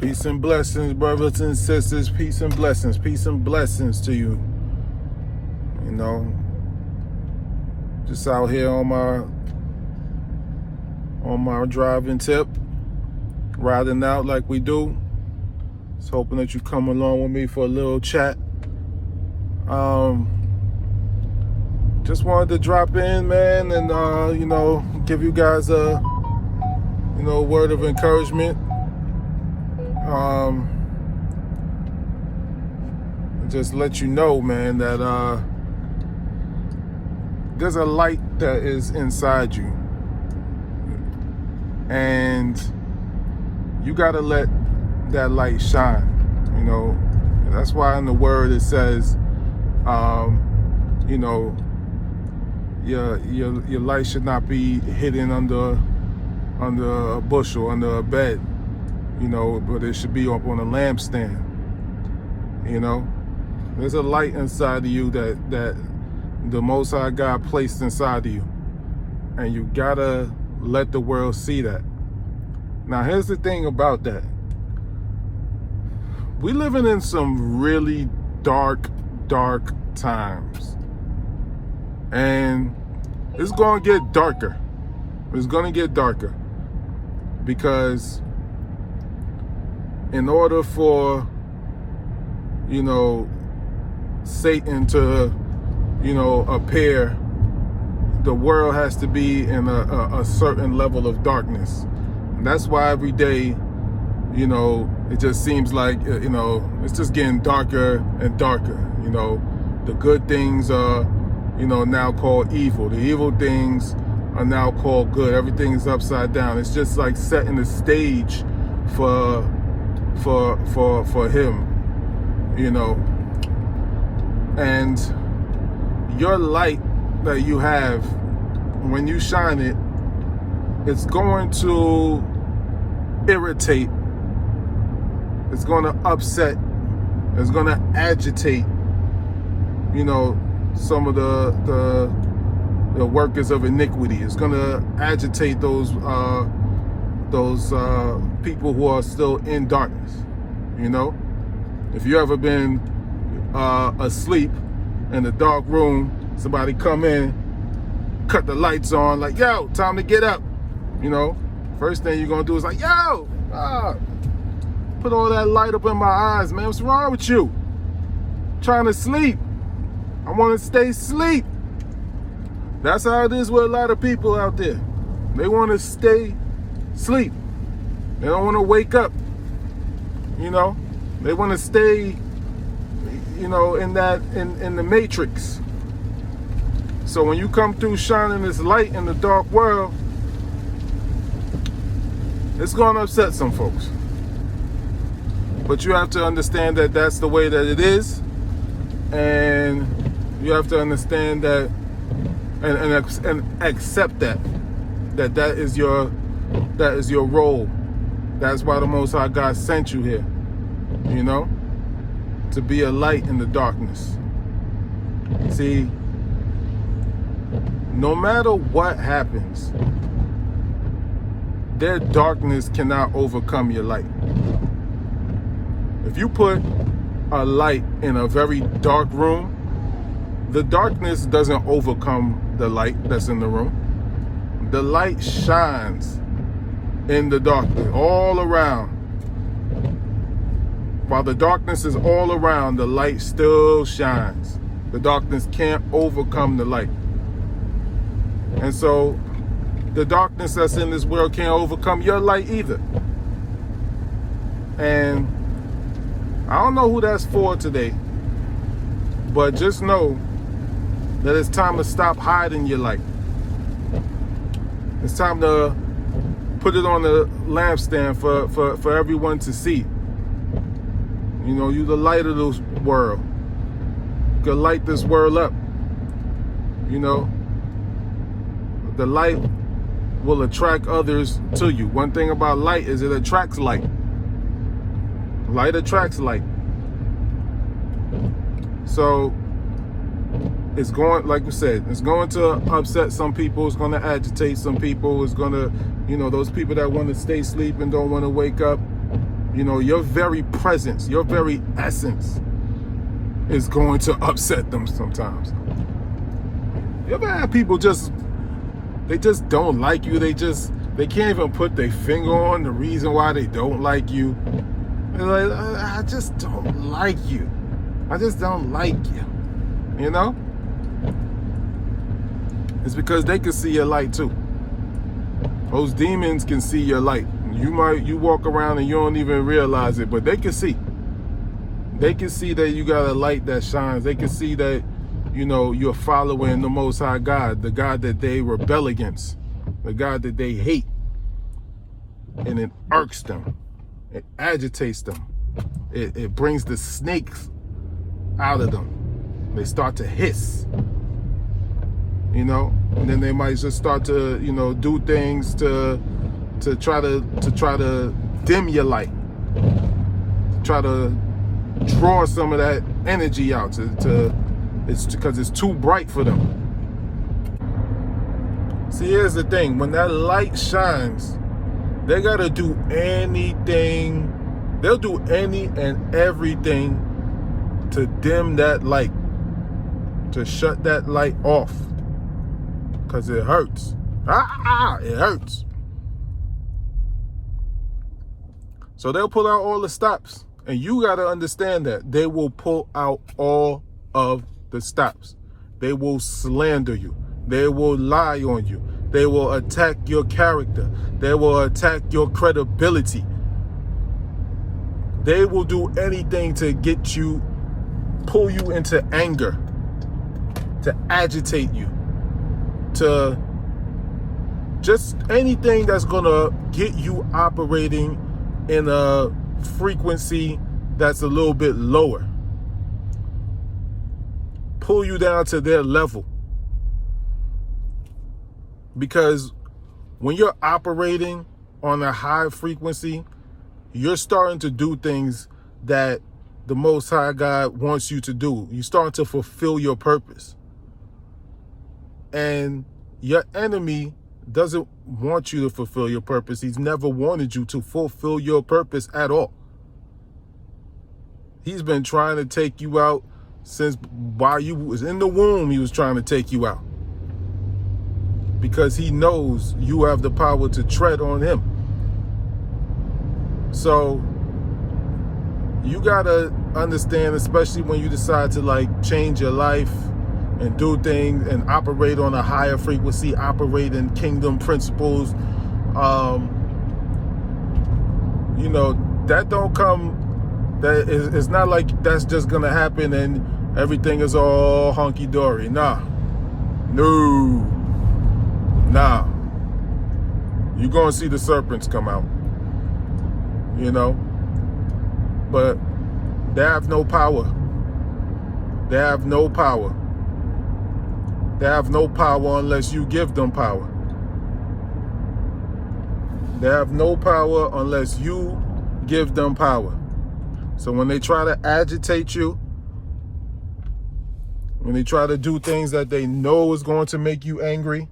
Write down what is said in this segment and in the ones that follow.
Peace and blessings, brothers and sisters. Peace and blessings. Peace and blessings to you. You know, just out here on my driving tip, riding out like we do. Just hoping that you come along with me for a little chat. Just wanted to drop in, man, and give you guys a word of encouragement. Just let you know, man, that there's a light that is inside you, and you gotta let that light shine. You know, that's why in the word it says, your light should not be hidden under a bushel, under a bed. But it should be up on a lampstand. There's a light inside of you that the Most High God placed inside of you, and you gotta let the world see that. Now, here's the thing about that. We living in some really dark times, and it's gonna get darker. It's gonna get darker because in order for, Satan to, appear, the world has to be in a certain level of darkness. And that's why every day, it just seems like, it's just getting darker and darker. The good things are, now called evil. The evil things are now called good. Everything's upside down. It's just like setting the stage for him, and your light that you have, when you shine it, it's going to irritate, it's going to upset, it's going to agitate, some of the workers of iniquity. It's going to agitate those people who are still in darkness. If you ever been asleep in a dark room, somebody come in, cut the lights on, like, yo, time to get up. First thing you're gonna do is like, yo, put all that light up in my eyes, man. What's wrong with you? I'm trying to sleep. I want to stay asleep. That's how it is with a lot of people out there. They want to stay asleep. They don't want to wake up. They want to stay, in the matrix. So when you come through shining this light in the dark world, it's going to upset some folks. But you have to understand that that's the way that it is, and you have to understand that and accept that is your role. That's why the Most High God sent you here, to be a light in the darkness. See, no matter what happens, their darkness cannot overcome your light. If you put a light in a very dark room, the darkness doesn't overcome the light that's in the room. The light shines in the darkness, all around. While the darkness is all around, the light still shines. The darkness can't overcome the light. And so the darkness that's in this world can't overcome your light either. And I don't know who that's for today, but just know that it's time to stop hiding your light. It's time to put it on the lampstand for everyone to see. You're the light of this world. You can light this world up. The light will attract others to you. One thing about light is it attracts light. Light attracts light. So it's going, like we said, it's going to upset some people. It's going to agitate some people. It's going to, those people that want to stay asleep and don't want to wake up. You know, your very presence, your very essence is going to upset them sometimes. You ever have people they just don't like you? They can't even put their finger on the reason why they don't like you. They're like, I just don't like you. I just don't like you. You know? It's because they can see your light too. Those demons can see your light. You walk around and you don't even realize it, but they can see. They can see that you got a light that shines. They can see that, you know, you're following the Most High God, the God that they rebel against, the God that they hate. And it irks them. It agitates them. It brings the snakes out of them. They start to hiss. You know, and then they might just start to, you know, do things to try to dim your light, try to draw some of that energy out. It's because it's too bright for them. See, here's the thing: when that light shines, they gotta do anything. They'll do any and everything to dim that light, to shut that light off. Because it hurts. It hurts. So they'll pull out all the stops. And you got to understand that. They will pull out all of the stops. They will slander you. They will lie on you. They will attack your character. They will attack your credibility. They will do anything to get you, pull you into anger, to agitate you, to just anything that's gonna get you operating in a frequency that's a little bit lower. Pull you down to their level. Because when you're operating on a high frequency, you're starting to do things that the Most High God wants you to do. You're starting to fulfill your purpose. And your enemy doesn't want you to fulfill your purpose. He's never wanted you to fulfill your purpose at all. He's been trying to take you out since while you was in the womb. He was trying to take you out because he knows you have the power to tread on him. So you gotta understand, especially when you decide to like change your life and do things and operate on a higher frequency, operate in kingdom principles. You know, that don't come, it's not like that's just gonna happen and everything is all hunky-dory. Nah. You're gonna see the serpents come out. You know? But they have no power. They have no power. They have no power unless you give them power. They have no power unless you give them power. So when they try to agitate you, when they try to do things that they know is going to make you angry,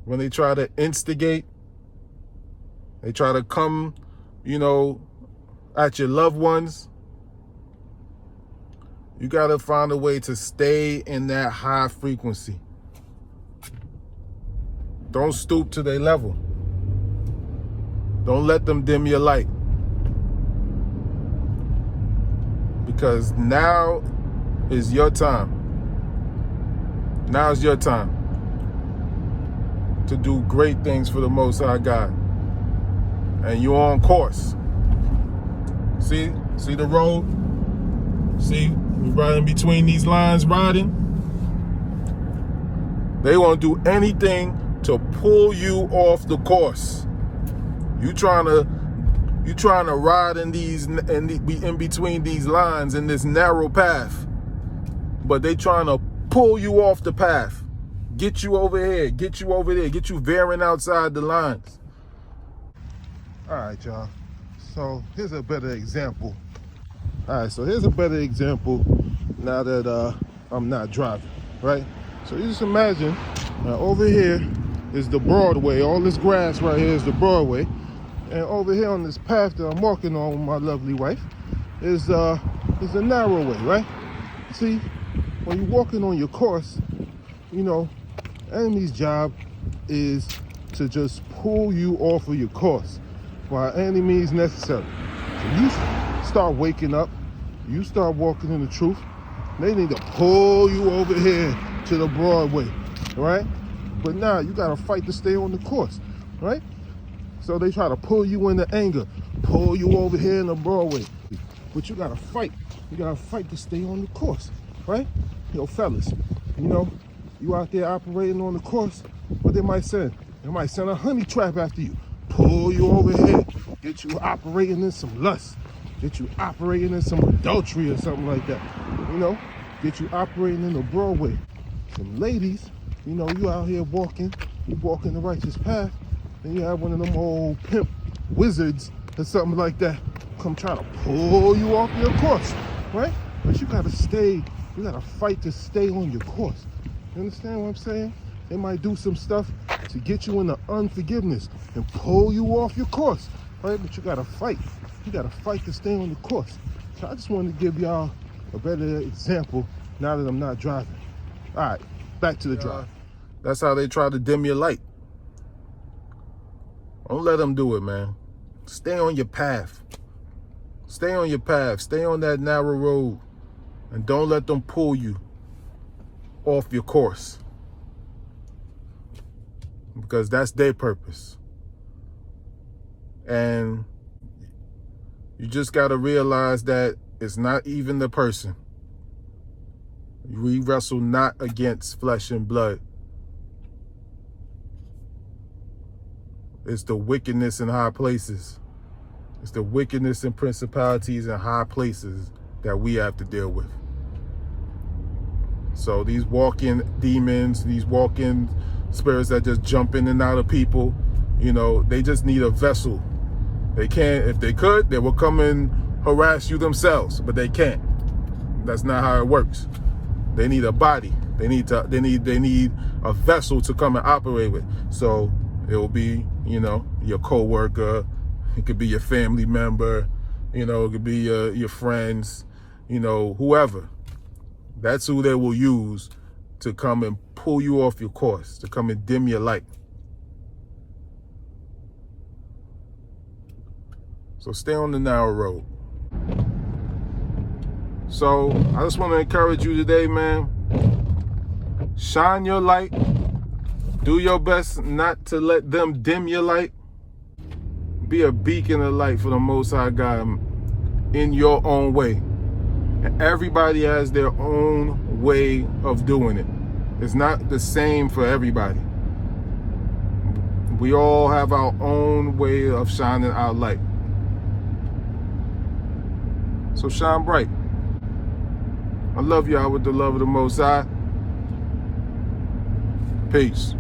when they try to instigate, they try to come, you know, at your loved ones, you got to find a way to stay in that high frequency. Don't stoop to their level. Don't let them dim your light. Because now is your time. Now's your time to do great things for the Most High God. And you're on course. See the road? See, we're riding between these lines, riding. They won't do anything to pull you off the course. You trying to ride in in between these lines in this narrow path, but they trying to pull you off the path, get you over here, get you over there, get you veering outside the lines. All right, y'all. So here's a better example. All right, so here's a better example now that I'm not driving, right? So you just imagine over here is the Broadway. All this grass right here is the Broadway. And over here on this path that I'm walking on with my lovely wife is a narrow way, right? See, when you're walking on your course, you know, enemy's job is to just pull you off of your course by any means necessary. So you start waking up, you start walking in the truth, they need to pull you over here to the Broadway, right? But now you gotta fight to stay on the course, right? So they try to pull you into anger, pull you over here in the Broadway. But you gotta fight. You gotta fight to stay on the course, right? Yo, fellas, you know, you out there operating on the course, but they might send a honey trap after you, pull you over here, get you operating in some lust, get you operating in some adultery or something like that, you know, get you operating in the Broadway. Some ladies, you know, you out here walking, you walking the righteous path, and you have one of them old pimp wizards or something like that come try to pull you off your course, right? But you gotta stay, you gotta fight to stay on your course. You understand what I'm saying? They might do some stuff to get you into unforgiveness and pull you off your course, right? But you gotta fight. You gotta fight to stay on the course. So I just wanted to give y'all a better example now that I'm not driving. All right, back to the drive. That's how they try to dim your light. Don't let them do it, man. Stay on your path. Stay on your path. Stay on that narrow road. And don't let them pull you off your course. Because that's their purpose. And you just got to realize that it's not even the person. We wrestle not against flesh and blood. It's the wickedness in high places. It's the wickedness and principalities in high places that we have to deal with. So these walking demons, these walking spirits that just jump in and out of people, you know, they just need a vessel. They can't, if they could, they will come and harass you themselves, but they can't. That's not how it works. They need a body. They need a vessel to come and operate with. So it will be, you know, your co-worker, it could be your family member, you know, it could be your friends, you know, whoever. That's who they will use to come and pull you off your course, to come and dim your light. So stay on the narrow road. So I just want to encourage you today, man. Shine your light. Do your best not to let them dim your light. Be a beacon of light for the Most High God in your own way. And everybody has their own way of doing it. It's not the same for everybody. We all have our own way of shining our light. So shine bright. I love y'all with the love of the Most High. Peace.